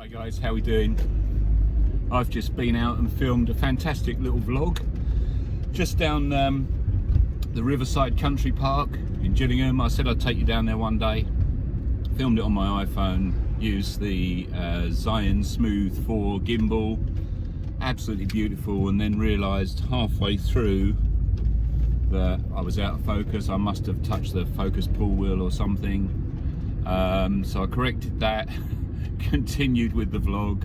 Hi guys, how we doing? I've just been out and filmed a fantastic little vlog just down the Riverside Country Park in Gillingham. I said I'd take you down there one day. Filmed it on my iPhone, used the Zion Smooth 4 gimbal, absolutely beautiful, and then realised halfway through that I was out of focus. I must have touched the focus pull wheel or something, so I corrected that. Continued with the vlog,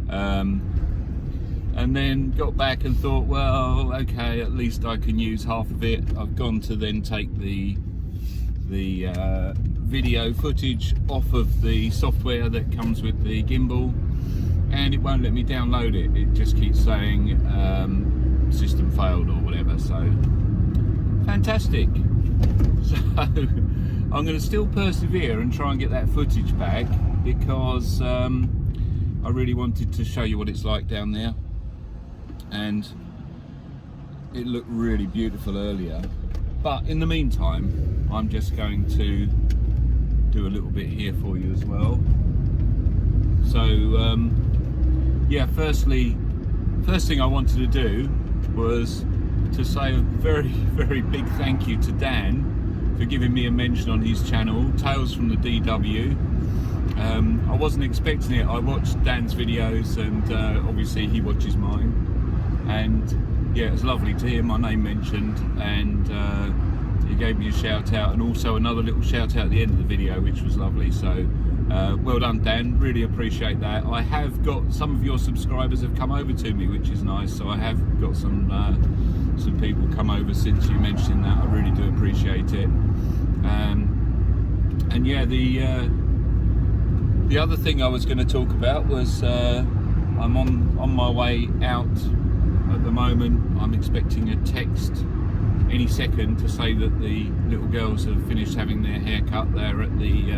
and then got back and thought, well, okay, at least I can use half of it. I've gone to then take the video footage off of the software that comes with the gimbal, and it won't let me download it. It just keeps saying system failed or whatever. So fantastic. So I'm going to still persevere and try and get that footage back, because I really wanted to show you what it's like down there, and it looked really beautiful earlier. But in the meantime, I'm just going to do a little bit here for you as well. So yeah, first thing I wanted to do was to say a very, very big thank you to Dan for giving me a mention on his channel, Tales from the DW. I wasn't expecting it. I watched Dan's videos, and obviously he watches mine, and yeah, it was lovely to hear my name mentioned, and he gave me a shout out, and also another little shout out at the end of the video, which was lovely. So well done, Dan, really appreciate that. I have got some of your subscribers have come over to me, which is nice, so I have got some people come over since you mentioned that. I really do appreciate it. And yeah, the other thing I was going to talk about was I'm on my way out at the moment. I'm expecting a text any second to say that the little girls have finished having their hair cut there at the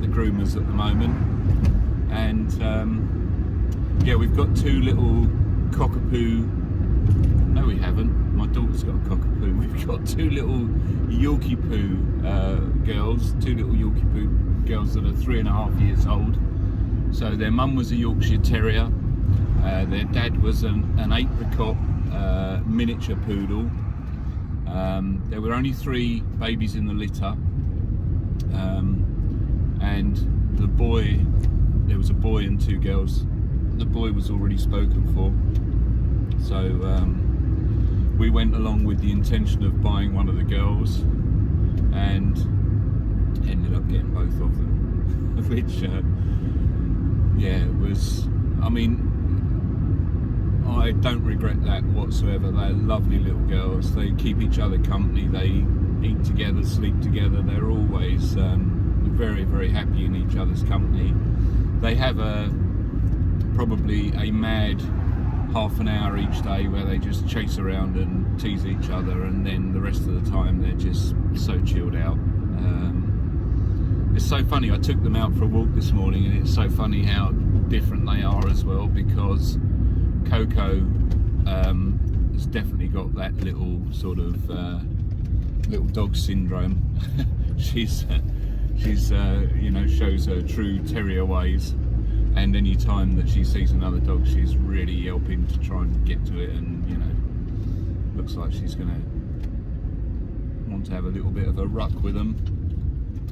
groomers at the moment. And yeah, we've got two little cockapoo. No, we haven't. My daughter's got a cockapoo. We've got two little Yorkiepoo girls, two little Yorkiepoo girls that are 3.5 years old. So their mum was a Yorkshire Terrier, their dad was an apricot miniature poodle. There were only 3 babies in the litter, and the boy, there was a boy and 2 girls. The boy was already spoken for, so we went along with the intention of buying one of the girls, and ended up getting both of them, which yeah, it was, I mean, I don't regret that whatsoever. They're lovely little girls. They keep each other company, they eat together, sleep together. They're always very, very happy in each other's company. They have probably a mad half an hour each day where they just chase around and tease each other, and then the rest of the time they're just so chilled out. It's so funny, I took them out for a walk this morning, and it's so funny how different they are as well, because Coco has definitely got that little sort of little dog syndrome. she's you know, shows her true terrier ways, and any time that she sees another dog, she's really yelping to try and get to it, and you know, looks like she's gonna want to have a little bit of a ruck with them.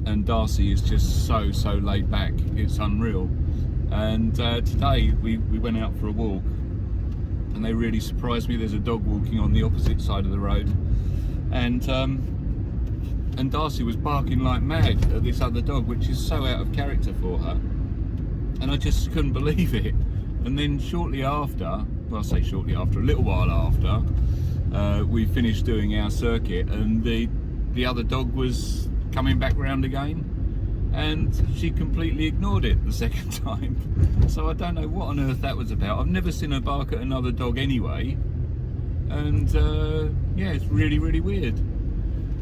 And Darcy is just so laid back, it's unreal. And today we went out for a walk, and they really surprised me. There's a dog walking on the opposite side of the road, and Darcy was barking like mad at this other dog, which is so out of character for her, and I just couldn't believe it. And then shortly after, well, I say shortly after, a little while after, we finished doing our circuit, and the other dog was coming back round again, and she completely ignored it the second time. So I don't know what on earth that was about. I've never seen her bark at another dog anyway, and yeah, it's really, really weird.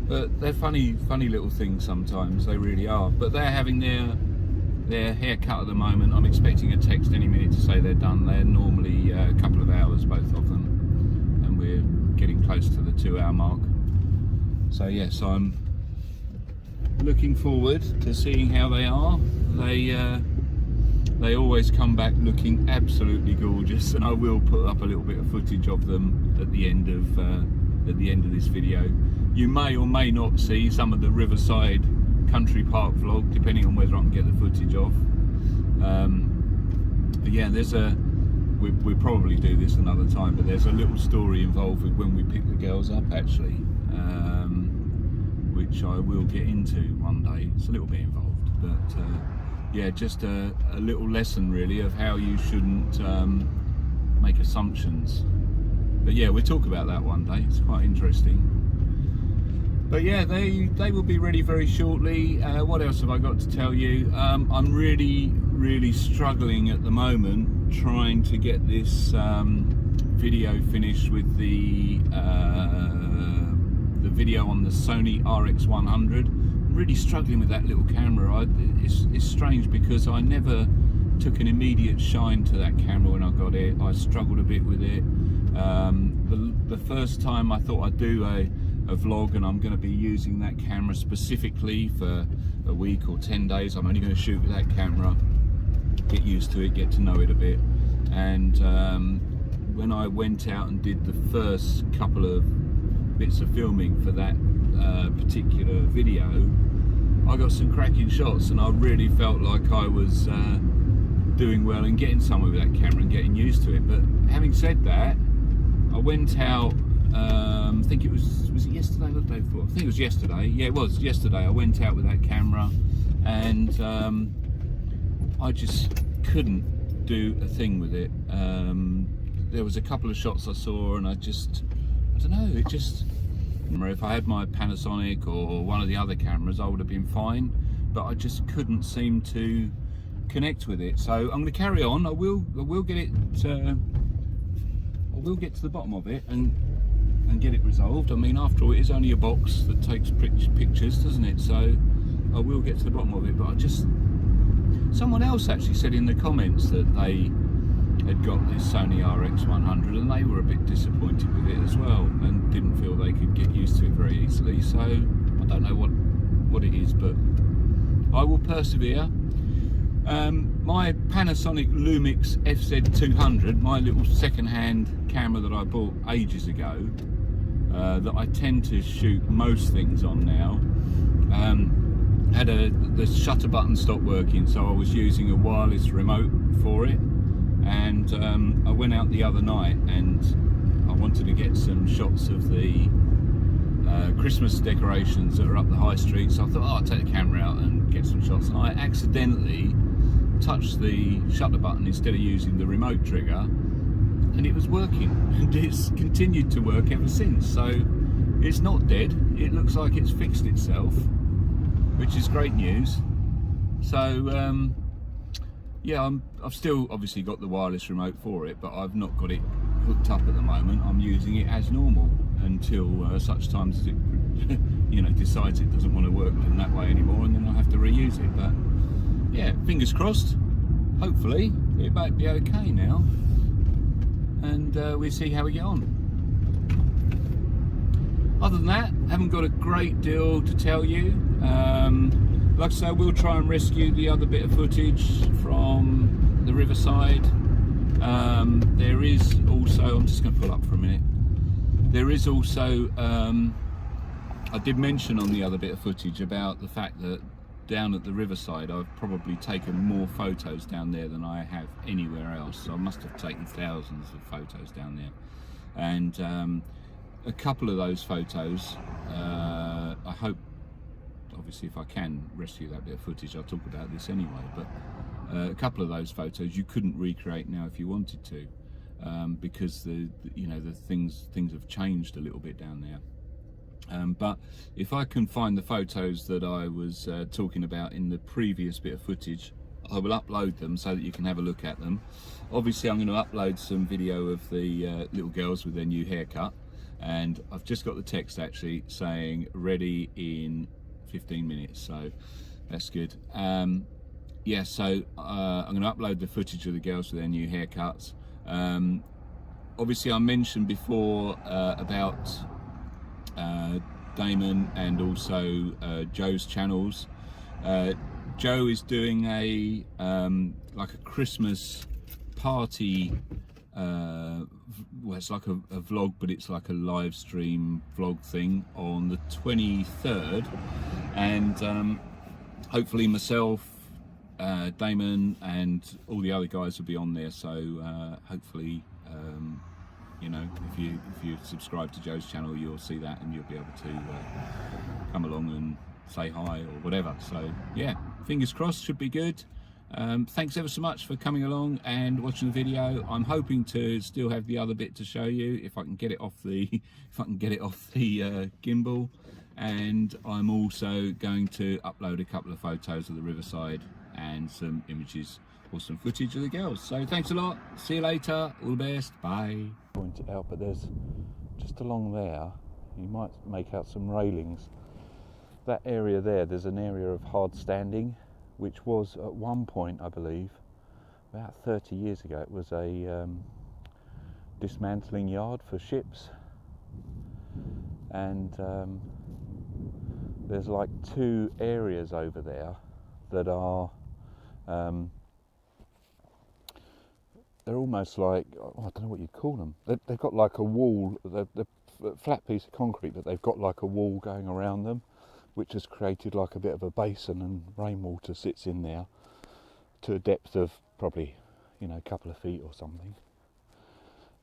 But they're funny little things sometimes, they really are. But they're having their hair cut at the moment. I'm expecting a text any minute to say they're done. They're normally a couple of hours, both of them, and we're getting close to the 2-hour mark. So yes, I'm looking forward to seeing how they are. They they always come back looking absolutely gorgeous, and I will put up a little bit of footage of them at the end of this video. You may or may not see some of the Riverside Country Park vlog, depending on whether I can get the footage of. But yeah, we'll probably do this another time, but there's a little story involved with when we pick the girls up actually, which I will get into one day. It's a little bit involved, but yeah, just a little lesson really of how you shouldn't make assumptions. But yeah, we'll talk about that one day. It's quite interesting. But yeah, they will be ready very shortly. What else have I got to tell you? I'm really struggling at the moment trying to get this video finished with the video on the Sony RX100. I'm really struggling with that little camera. It's strange because I never took an immediate shine to that camera when I got it. I struggled a bit with it. The first time I thought I'd do a vlog, and I'm going to be using that camera specifically for a week or 10 days. I'm only going to shoot with that camera, get used to it, get to know it a bit. And when I went out and did the first couple of bits of filming for that particular video, I got some cracking shots, and I really felt like I was doing well and getting somewhere with that camera and getting used to it. But having said that, I went out, I think it was it yesterday or the day before? I think it was yesterday. Yeah, it was yesterday. I went out with that camera, and I just couldn't do a thing with it. There was a couple of shots I saw, and I don't know, it just, if I had my Panasonic or one of the other cameras, I would have been fine, but I just couldn't seem to connect with it. So I'm going to carry on. I will get it. I will get to the bottom of it and get it resolved. I mean, after all, it is only a box that takes pictures, doesn't it? So I will get to the bottom of it. But someone else actually said in the comments that they had got this Sony RX100 and they were a bit disappointed with it as well and didn't feel they could get used to it very easily. So I don't know what it is, but I will persevere. My Panasonic Lumix FZ200, my little second-hand camera that I bought ages ago, that I tend to shoot most things on now, had the shutter button stopped working, so I was using a wireless remote for it. And I went out the other night and I wanted to get some shots of the Christmas decorations that are up the high street, so I thought, I'll take the camera out and get some shots, and I accidentally touched the shutter button instead of using the remote trigger, and it was working, and it's continued to work ever since. So it's not dead, it looks like it's fixed itself, which is great news. So yeah, I've still obviously got the wireless remote for it, but I've not got it hooked up at the moment. I'm using it as normal until such times as it decides it doesn't want to work in that way anymore, and then I'll have to reuse it. But yeah, fingers crossed, hopefully it might be okay now, and we'll see how we get on. Other than that, haven't got a great deal to tell you. Like I say, we'll try and rescue the other bit of footage from the Riverside. There is also, I'm just going to pull up for a minute, there is also, I did mention on the other bit of footage about the fact that down at the Riverside I've probably taken more photos down there than I have anywhere else. So I must have taken thousands of photos down there, and a couple of those photos, I hope, obviously if I can rescue that bit of footage, I'll talk about this anyway, but a couple of those photos you couldn't recreate now if you wanted to, because the things have changed a little bit down there. But if I can find the photos that I was talking about in the previous bit of footage, I will upload them so that you can have a look at them. Obviously I'm going to upload some video of the little girls with their new haircut, and I've just got the text actually saying ready in 15 minutes, so that's good. Yeah, so I'm going to upload the footage of the girls with their new haircuts. Obviously I mentioned before about Damon and also Joe's channels. Joe is doing a like a Christmas party. Well, it's like a vlog, but it's like a live stream vlog thing on the 23rd, and hopefully myself, Damon, and all the other guys will be on there. So hopefully, you know, if you subscribe to Joe's channel, you'll see that, and you'll be able to come along and say hi or whatever. So yeah, fingers crossed, should be good. Thanks ever so much for coming along and watching the video. I'm hoping to still have the other bit to show you if I can get it off the gimbal, and I'm also going to upload a couple of photos of the riverside and some images or some footage of the girls. So thanks a lot, see you later, all the best, bye. Point it out, but there's just along there, you might make out some railings. That area there's an area of hard standing, which was at one point, I believe, about 30 years ago, it was a dismantling yard for ships, and there's like two areas over there that are they're almost like, I don't know what you'd call them. They've got like a wall, they're a flat piece of concrete, but they've got like a wall going around them, which has created like a bit of a basin, and rainwater sits in there to a depth of probably, you know, a couple of feet or something.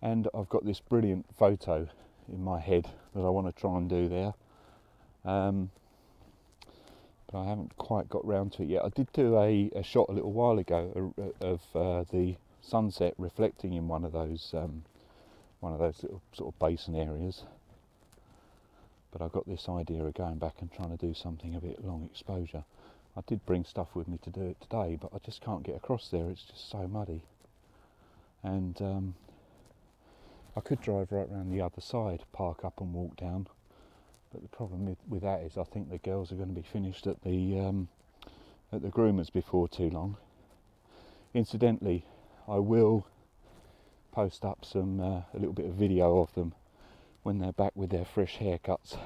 And I've got this brilliant photo in my head that I want to try and do there, but I haven't quite got round to it yet. I did do a shot a little while ago of the sunset reflecting in one of those little sort of basin areas. But I got this idea of going back and trying to do something a bit long exposure. I did bring stuff with me to do it today, but I just can't get across there. It's just so muddy. And I could drive right around the other side, park up and walk down. But the problem with that is I think the girls are going to be finished at the groomers before too long. Incidentally, I will post up some a little bit of video of them when they're back with their fresh haircuts,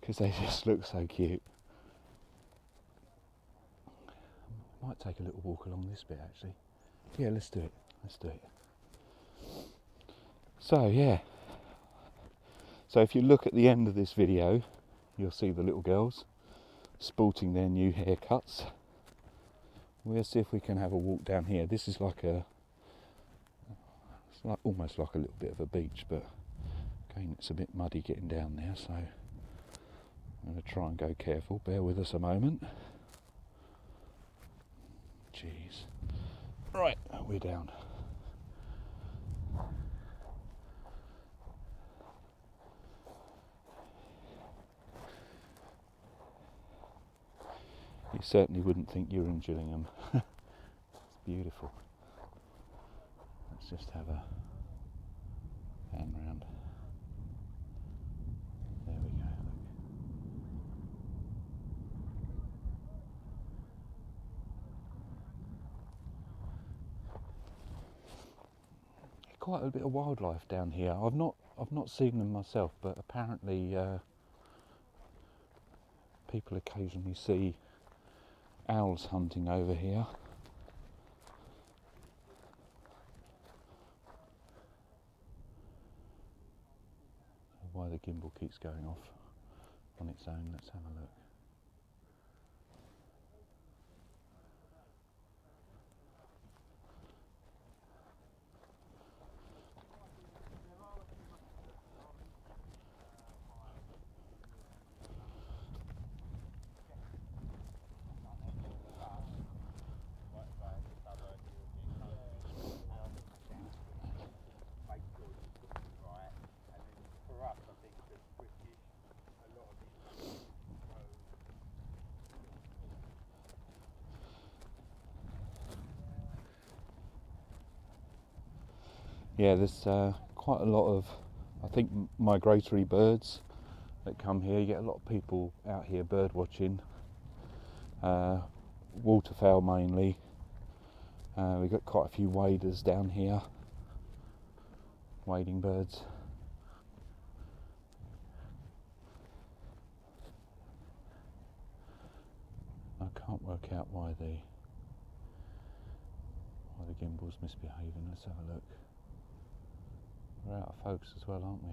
because they just look so cute. Might take a little walk along this bit actually. Yeah, let's do it. So yeah, so if you look at the end of this video, you'll see the little girls sporting their new haircuts. We'll see if we can have a walk down here. This is like it's like almost like a little bit of a beach, but again, it's a bit muddy getting down there, so I'm going to try and go careful. Bear with us a moment. Jeez. Right, we're down. You certainly wouldn't think you're in Gillingham. It's beautiful. Let's just have a pan round. There we go. Look. Quite a bit of wildlife down here. I've not seen them myself, but apparently people occasionally see owls hunting over here. Why the gimbal keeps going off on its own, let's have a look. Yeah, there's quite a lot of, I think, migratory birds that come here. You get a lot of people out here bird watching, waterfowl mainly. We've got quite a few waders down here, wading birds. I can't work work out why the gimbal's misbehaving. Let's have a look. We're out of focus as well, aren't we?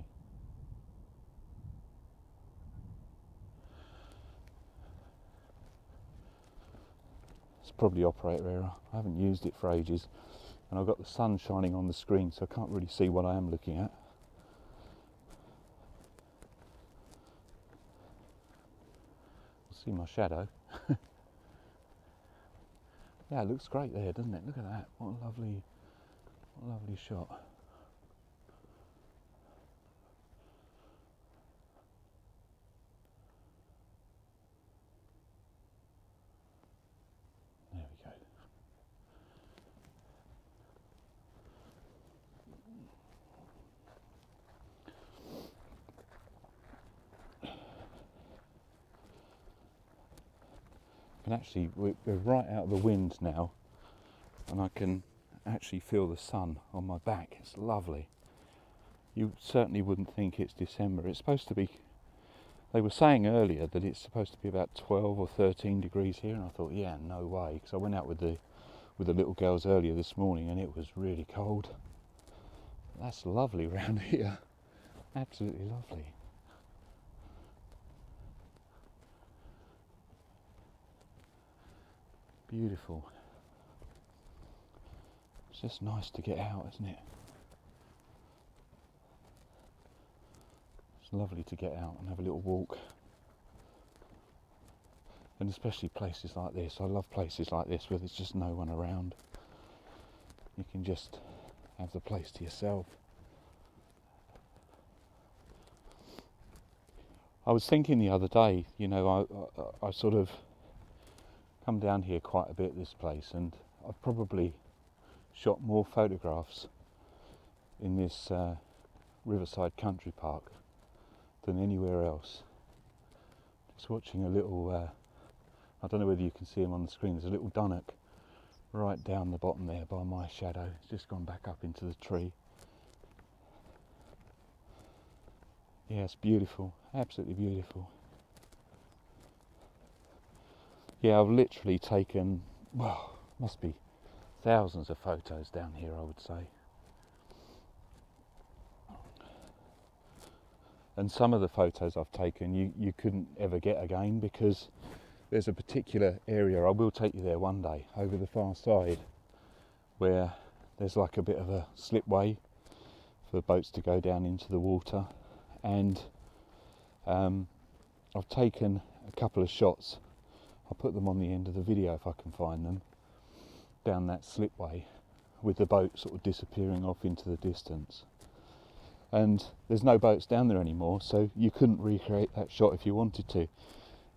It's probably operator error. I haven't used it for ages, and I've got the sun shining on the screen, so I can't really see what I am looking at. See my shadow. Yeah, it looks great there, doesn't it? Look at that. What a lovely shot. There we go. And actually, we're right out of the wind now, and I can actually feel the sun on my back. It's lovely. You certainly wouldn't think it's December. It's supposed to be, they were saying earlier that it's supposed to be about 12 or 13 degrees here, and I thought, yeah, no way, because I went out with the little girls earlier this morning and it was really cold. That's lovely round here. Absolutely lovely. Beautiful. It's just nice to get out, isn't it? It's lovely to get out and have a little walk. And especially places like this. I love places like this where there's just no one around. You can just have the place to yourself. I was thinking the other day, you know, I sort of come down here quite a bit, this place, and I've probably shot more photographs in this Riverside Country Park than anywhere else. Just watching a little, I don't know whether you can see him on the screen, there's a little dunnock right down the bottom there by my shadow. It's just gone back up into the tree. Yeah, it's beautiful, absolutely beautiful. Yeah, I've literally taken, well, must be thousands of photos down here, I would say. And some of the photos I've taken you couldn't ever get again, because there's a particular area, I will take you there one day, over the far side, where there's like a bit of a slipway for boats to go down into the water, and I've taken a couple of shots. I'll put them on the end of the video if I can find them, down that slipway with the boat sort of disappearing off into the distance. And there's no boats down there anymore, so you couldn't recreate that shot if you wanted to.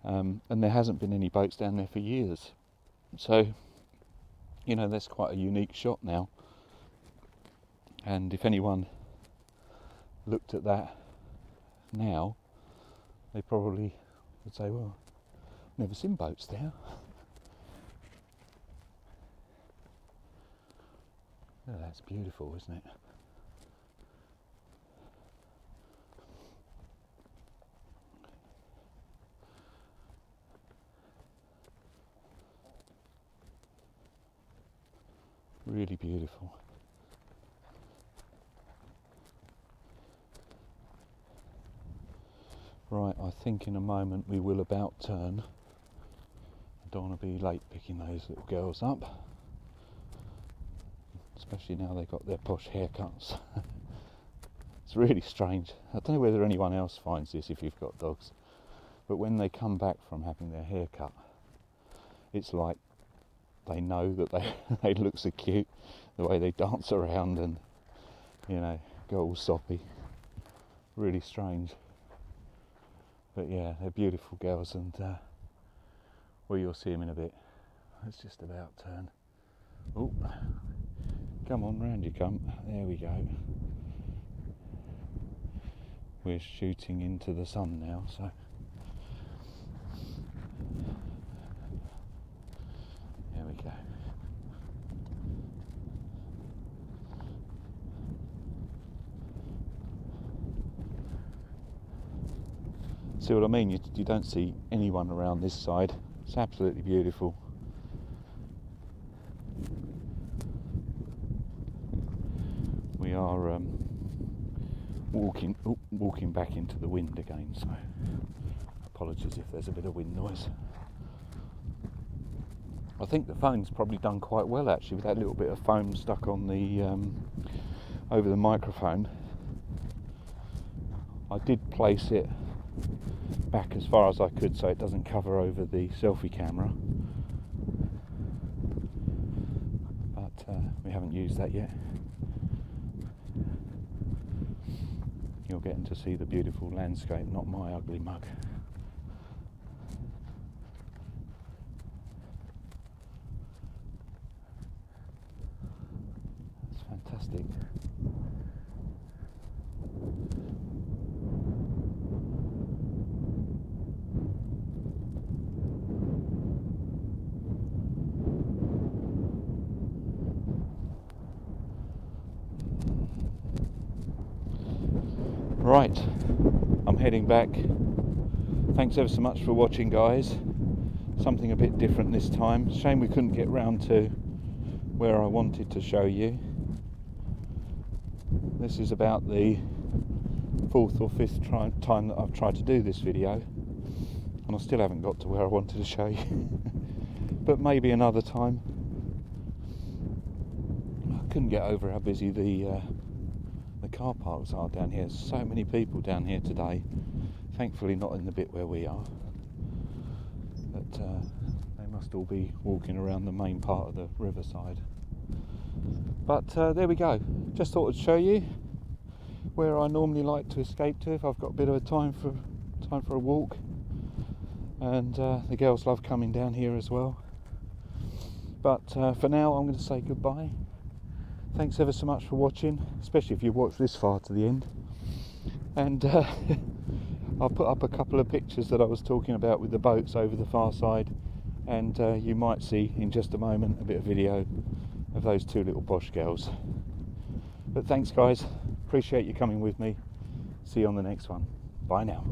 And there hasn't been any boats down there for years. So, you know, that's quite a unique shot now. And if anyone looked at that now, they probably would say, well, never seen boats there. Oh, that's beautiful, isn't it? Really beautiful. Right, I think in a moment we will about turn. I don't want to be late picking those little girls up, especially now they've got their posh haircuts. It's really strange. I don't know whether anyone else finds this if you've got dogs, but when they come back from having their hair cut, it's like they know that they look so cute, the way they dance around and, you know, go all soppy. Really strange. But yeah, they're beautiful girls, and well, you'll see them in a bit. Let's just about turn. Oh, come on, round you come. There we go. We're shooting into the sun now, so there we go. See what I mean? You don't see anyone around this side. It's absolutely beautiful. we are walking back into the wind again, so apologies if there's a bit of wind noise. I think the phone's probably done quite well actually, with that little bit of foam stuck on the over the microphone. I did place it back as far as I could so it doesn't cover over the selfie camera, but we haven't used that yet. You're getting to see the beautiful landscape, not my ugly mug. That's fantastic. Right, I'm heading back. Thanks ever so much for watching, guys. Something a bit different this time. Shame we couldn't get round to where I wanted to show you. This is about the 4th or 5th time that I've tried to do this video, and I still haven't got to where I wanted to show you. But maybe another time. I couldn't get over how busy the car parks are down here. So many people down here today. Thankfully not in the bit where we are, but they must all be walking around the main part of the riverside. But there we go. Just thought I'd show you where I normally like to escape to if I've got a bit of a time for a walk, and the girls love coming down here as well. But for now I'm going to say goodbye. Thanks ever so much for watching, especially if you watched this far to the end. And I'll put up a couple of pictures that I was talking about with the boats over the far side, and you might see in just a moment a bit of video of those two little posh girls. But thanks guys, appreciate you coming with me. See you on the next one. Bye now.